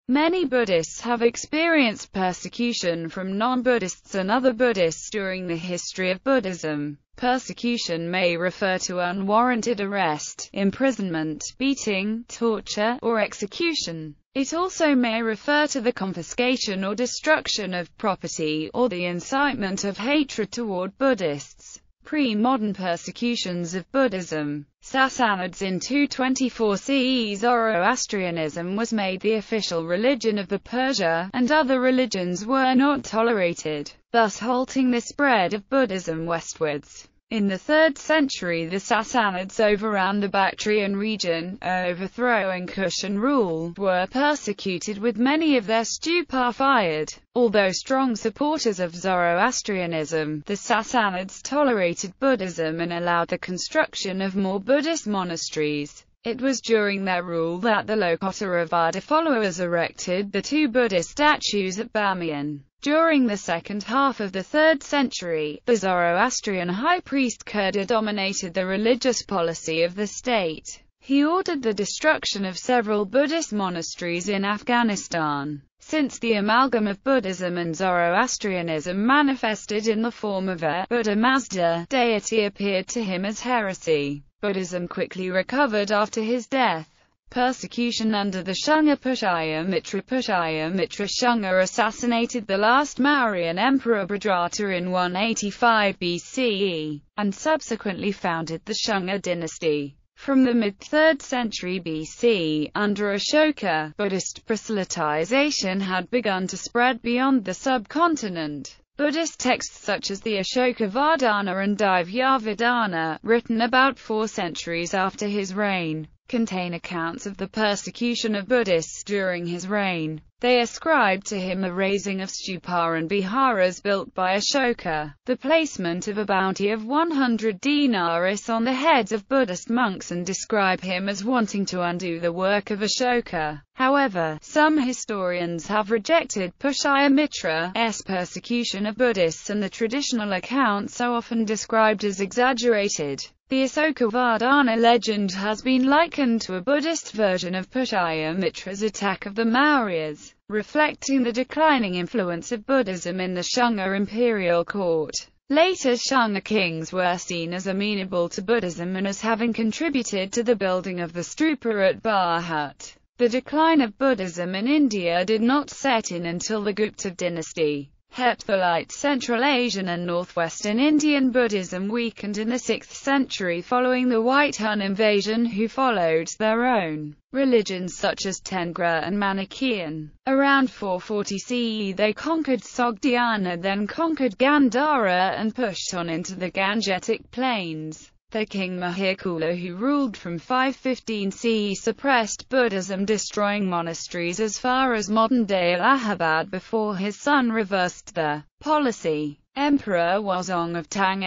Many Buddhists have experienced persecution from non-Buddhists and other Buddhists during the history of Buddhism. Persecution may refer to unwarranted arrest, imprisonment, beating, torture, or execution. It also may refer to the confiscation or destruction of property, or the incitement of hatred toward Buddhists. Pre-modern persecutions of Buddhism. Sassanids. In 224 CE, Zoroastrianism was made the official religion of the Persia, and other religions were not tolerated, thus halting the spread of Buddhism westwards. In the 3rd century, the Sassanids overran the Bactrian region, overthrowing Kushan rule, were persecuted with many of their stupa fired. Although strong supporters of Zoroastrianism, the Sassanids tolerated Buddhism and allowed the construction of more Buddhist monasteries. It was during their rule that the Lokottravada followers erected the 2 Buddhist statues at Bamiyan. During the second half of the 3rd century, the Zoroastrian high priest Kurda dominated the religious policy of the state. He ordered the destruction of several Buddhist monasteries in Afghanistan. Since the amalgam of Buddhism and Zoroastrianism manifested in the form of a Buddha Mazda deity appeared to him as heresy. Buddhism quickly recovered after his death. Persecution under the Shunga. Pushaya Mitra Shunga assassinated the last Mauryan emperor Bhadrata in 185 BCE, and subsequently founded the Shunga dynasty. From the mid-3rd century BC, under Ashoka, Buddhist proselytization had begun to spread beyond the subcontinent. Buddhist texts such as the Ashoka-Vardhana and Divyavadana, written about 4 centuries after his reign, contain accounts of the persecution of Buddhists during his reign. They ascribe to him the raising of stupa and viharas built by Ashoka, the placement of a bounty of 100 dinaris on the heads of Buddhist monks, and describe him as wanting to undo the work of Ashoka. However, some historians have rejected Pushaya Mitra's persecution of Buddhists, and the traditional accounts are often described as exaggerated. The Ashoka-Vardhana legend has been likened to a Buddhist version of Pushaya Mitra's attack of the Mauryas, reflecting the declining influence of Buddhism in the Shunga imperial court. Later Shunga kings were seen as amenable to Buddhism and as having contributed to the building of the stupa at Bharat. The decline of Buddhism in India did not set in until the Gupta dynasty. Hepthalite Central Asian and northwestern Indian Buddhism weakened in the 6th century following the White Hun invasion, who followed their own religions such as Tengra and Manichaean. Around 440 CE they conquered Sogdiana, then conquered Gandhara and pushed on into the Gangetic plains. The king Mahikula, who ruled from 515 CE, suppressed Buddhism, destroying monasteries as far as modern-day Allahabad before his son reversed the policy. Emperor Wuzong of Tang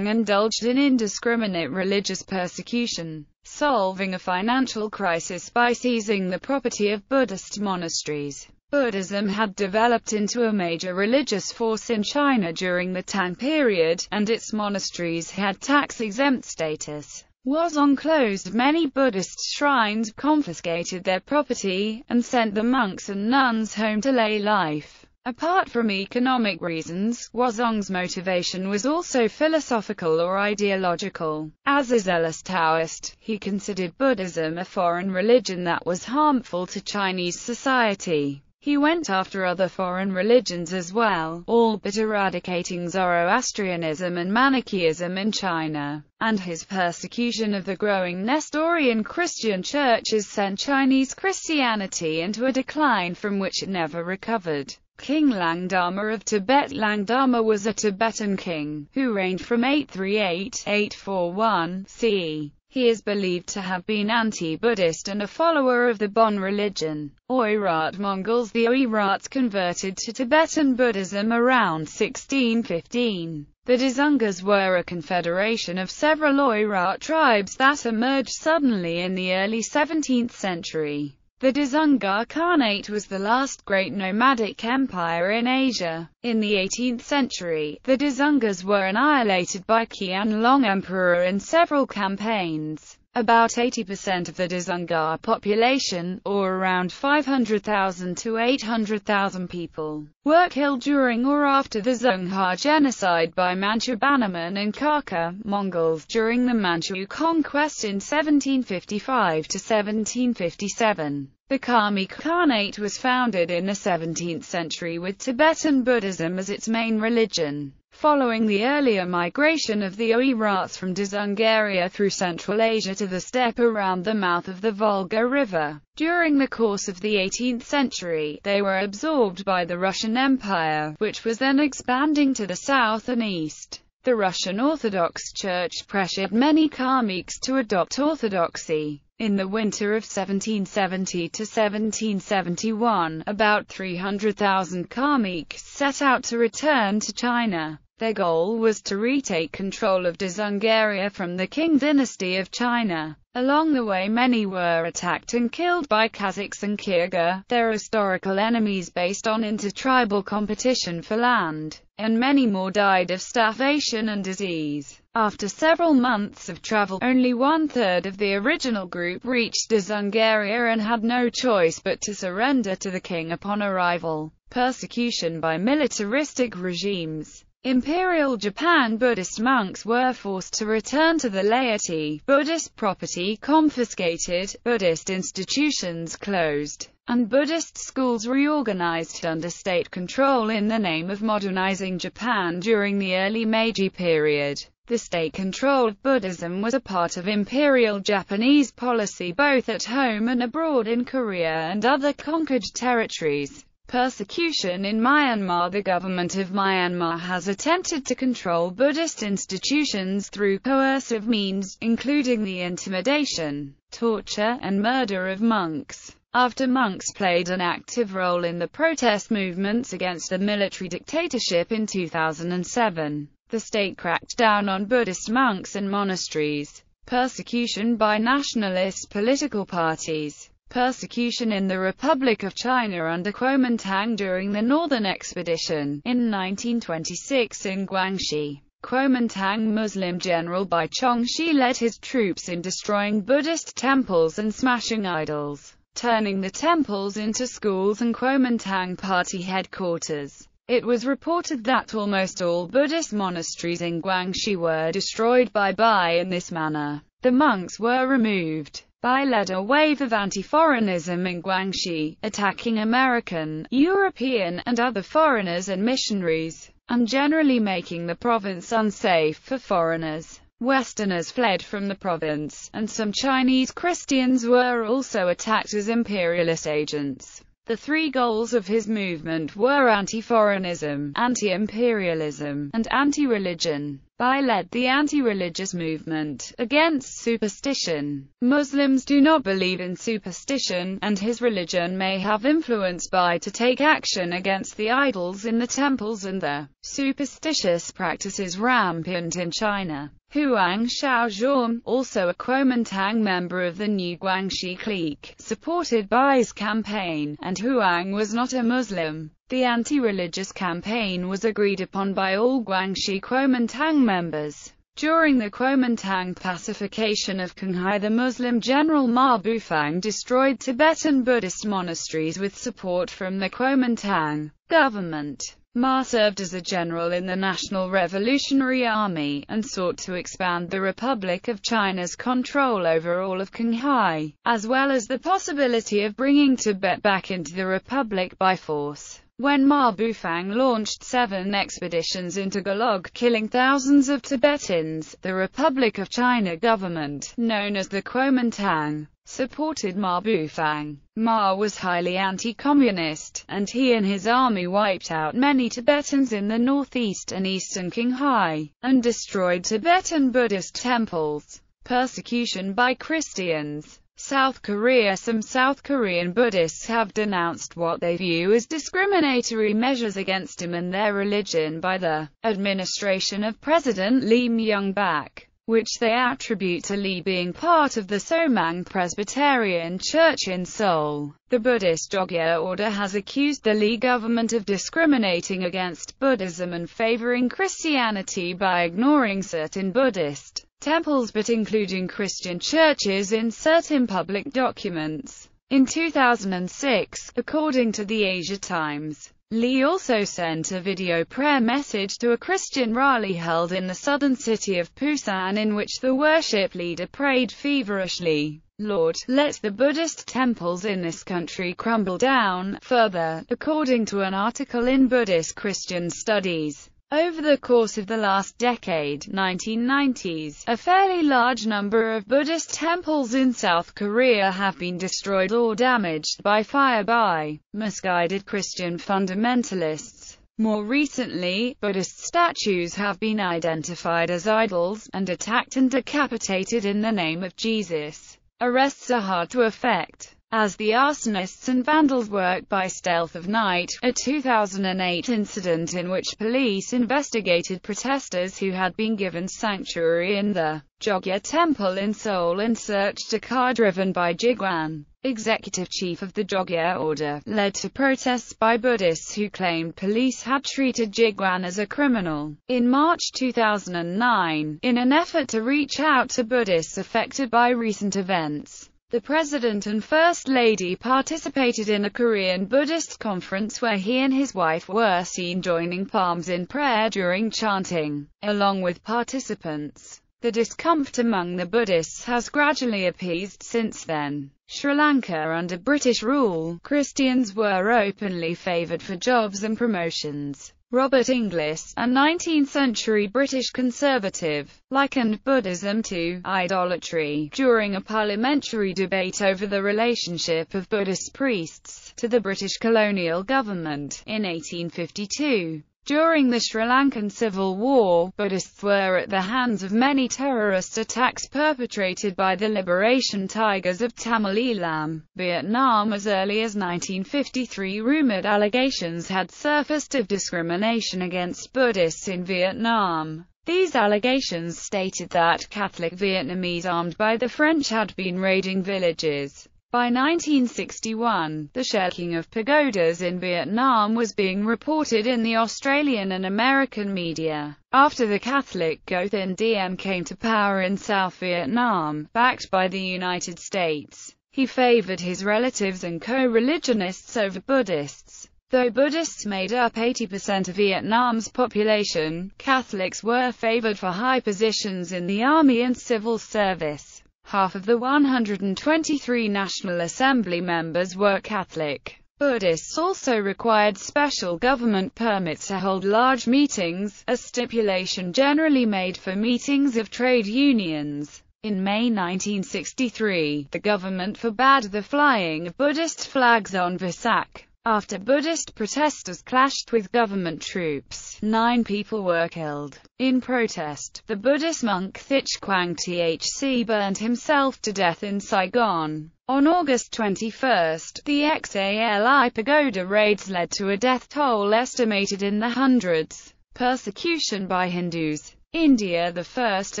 indulged in indiscriminate religious persecution, solving a financial crisis by seizing the property of Buddhist monasteries. Buddhism had developed into a major religious force in China during the Tang period, and its monasteries had tax-exempt status. Wuzong closed many Buddhist shrines, confiscated their property, and sent the monks and nuns home to lay life. Apart from economic reasons, Wuzong's motivation was also philosophical or ideological. As a zealous Taoist, he considered Buddhism a foreign religion that was harmful to Chinese society. He went after other foreign religions as well, all but eradicating Zoroastrianism and Manichaeism in China, and his persecution of the growing Nestorian Christian churches sent Chinese Christianity into a decline from which it never recovered. King Langdharma of Tibet. Langdharma was a Tibetan king, who reigned from 838–841 CE. He is believed to have been anti-Buddhist and a follower of the Bon religion. Oirat Mongols. The Oirats converted to Tibetan Buddhism around 1615. The Dzungas were a confederation of several Oirat tribes that emerged suddenly in the early 17th century. The Dzunga Khanate was the last great nomadic empire in Asia. In the 18th century, the Dzungas were annihilated by Qianlong Emperor in several campaigns. About 80% of the Dzungar population, or around 500,000 to 800,000 people, were killed during or after the Dzungha genocide by Manchu Bannerman and Kaka Mongols during the Manchu conquest in 1755 to 1757. The Kami Khanate was founded in the 17th century with Tibetan Buddhism as its main religion. Following the earlier migration of the Oirats from Dzungaria through Central Asia to the steppe around the mouth of the Volga River, during the course of the 18th century, they were absorbed by the Russian Empire, which was then expanding to the south and east. The Russian Orthodox Church pressured many Karmiks to adopt orthodoxy. In the winter of 1770 to 1771, about 300,000 Karmiks set out to return to China. Their goal was to retake control of Dzungaria from the Qing dynasty of China. Along the way many were attacked and killed by Kazakhs and Kyrgyz, their historical enemies based on intertribal competition for land, and many more died of starvation and disease. After several months of travel, only one-third of the original group reached Dzungaria and had no choice but to surrender to the king upon arrival. Persecution by militaristic regimes. Imperial Japan Buddhist monks were forced to return to the laity, Buddhist property confiscated, Buddhist institutions closed, and Buddhist schools reorganized under state control in the name of modernizing Japan during the early Meiji period. The state control of Buddhism was a part of Imperial Japanese policy both at home and abroad in Korea and other conquered territories. Persecution in Myanmar. The government of Myanmar has attempted to control Buddhist institutions through coercive means, including the intimidation, torture, and murder of monks. After monks played an active role in the protest movements against the military dictatorship in 2007, the state cracked down on Buddhist monks and monasteries. Persecution by nationalist political parties. Persecution in the Republic of China under Kuomintang during the Northern Expedition in 1926 in Guangxi. Kuomintang Muslim general Bai Chongxi led his troops in destroying Buddhist temples and smashing idols, turning the temples into schools and Kuomintang party headquarters. It was reported that almost all Buddhist monasteries in Guangxi were destroyed by Bai in this manner. The monks were removed. Bai led a wave of anti-foreignism in Guangxi, attacking American, European, and other foreigners and missionaries, and generally making the province unsafe for foreigners. Westerners fled from the province, and some Chinese Christians were also attacked as imperialist agents. The three goals of his movement were anti-foreignism, anti-imperialism, and anti-religion. Bai led the anti-religious movement against superstition. Muslims do not believe in superstition, and his religion may have influenced Bai to take action against the idols in the temples and the superstitious practices rampant in China. Huang Shaozhong, also a Kuomintang member of the New Guangxi clique, supported Bai's campaign, and Huang was not a Muslim. The anti-religious campaign was agreed upon by all Guangxi Kuomintang members. During the Kuomintang pacification of Qinghai, the Muslim general Ma Bufang destroyed Tibetan Buddhist monasteries with support from the Kuomintang government. Ma served as a general in the National Revolutionary Army, and sought to expand the Republic of China's control over all of Qinghai, as well as the possibility of bringing Tibet back into the Republic by force. When Ma Bufang launched 7 expeditions into Golog, killing thousands of Tibetans, the Republic of China government, known as the Kuomintang, supported Ma Bufang. Ma was highly anti-communist, and he and his army wiped out many Tibetans in the northeast and eastern Qinghai, and destroyed Tibetan Buddhist temples. Persecution by Christians. South Korea. Some South Korean Buddhists have denounced what they view as discriminatory measures against him and their religion by the administration of President Lee Myung-bak, which they attribute to Lee being part of the Somang Presbyterian Church in Seoul. The Buddhist Jogye order has accused the Lee government of discriminating against Buddhism and favoring Christianity by ignoring certain Buddhist temples but including Christian churches in certain public documents. In 2006, according to the Asia Times, Lee also sent a video prayer message to a Christian rally held in the southern city of Busan in which the worship leader prayed feverishly, "Lord, let the Buddhist temples in this country crumble down." Further, according to an article in Buddhist Christian Studies, over the course of the last decade, 1990s, a fairly large number of Buddhist temples in South Korea have been destroyed or damaged by fire by misguided Christian fundamentalists. More recently, Buddhist statues have been identified as idols, and attacked and decapitated in the name of Jesus. Arrests are hard to effect, as the arsonists and vandals work by stealth of night. A 2008 incident in which police investigated protesters who had been given sanctuary in the Jogye Temple in Seoul and searched a car driven by Jigwan, executive chief of the Jogye order, led to protests by Buddhists who claimed police had treated Jigwan as a criminal. In March 2009, in an effort to reach out to Buddhists affected by recent events, the President and First Lady participated in a Korean Buddhist conference where he and his wife were seen joining palms in prayer during chanting, along with participants. The discomfort among the Buddhists has gradually appeased since then. Sri Lanka under British rule, Christians were openly favoured for jobs and promotions. Robert Inglis, a 19th-century British conservative, likened Buddhism to idolatry during a parliamentary debate over the relationship of Buddhist priests to the British colonial government in 1852. During the Sri Lankan Civil War, Buddhists were at the hands of many terrorist attacks perpetrated by the Liberation Tigers of Tamil Eelam, Vietnam. As early as 1953, rumored allegations had surfaced of discrimination against Buddhists in Vietnam. These allegations stated that Catholic Vietnamese armed by the French had been raiding villages. By 1961, the shaking of pagodas in Vietnam was being reported in the Australian and American media. After the Catholic Ngo Dinh Diem came to power in South Vietnam, backed by the United States, he favoured his relatives and co-religionists over Buddhists. Though Buddhists made up 80% of Vietnam's population, Catholics were favoured for high positions in the army and civil service. Half of the 123 National Assembly members were Catholic. Buddhists also required special government permits to hold large meetings, a stipulation generally made for meetings of trade unions. In May 1963, the government forbade the flying of Buddhist flags on Vesak. After Buddhist protesters clashed with government troops, 9 people were killed. In protest, the Buddhist monk Thich Quang Thc burned himself to death in Saigon. On August 21, the Xali pagoda raids led to a death toll estimated in the hundreds. Persecution by Hindus. India. The first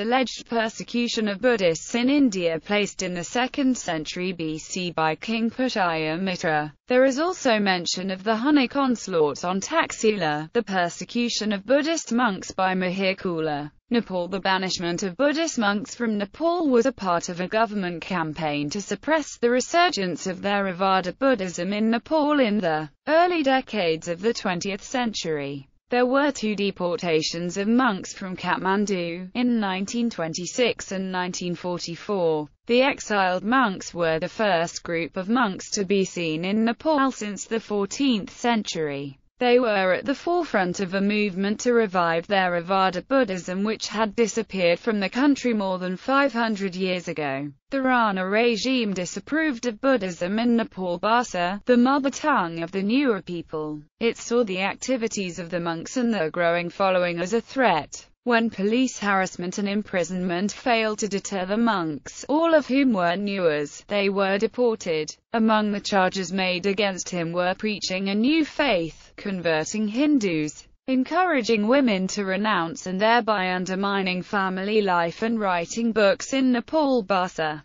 alleged persecution of Buddhists in India placed in the 2nd century BC by King Puttaya Mitra. There is also mention of the Hunnic onslaught on Taxila, the persecution of Buddhist monks by Mihir Kula. Nepal. The banishment of Buddhist monks from Nepal was a part of a government campaign to suppress the resurgence of Theravada Buddhism in Nepal in the early decades of the 20th century. There were 2 deportations of monks from Kathmandu, in 1926 and 1944. The exiled monks were the first group of monks to be seen in Nepal since the 14th century. They were at the forefront of a movement to revive Theravada Buddhism which had disappeared from the country more than 500 years ago. The Rana regime disapproved of Buddhism in Nepal Bhasa, the mother tongue of the newer people. It saw the activities of the monks and their growing following as a threat. When police harassment and imprisonment failed to deter the monks, all of whom were Newars, they were deported. Among the charges made against him were preaching a new faith, converting Hindus, encouraging women to renounce and thereby undermining family life, and writing books in Nepal Bhasa.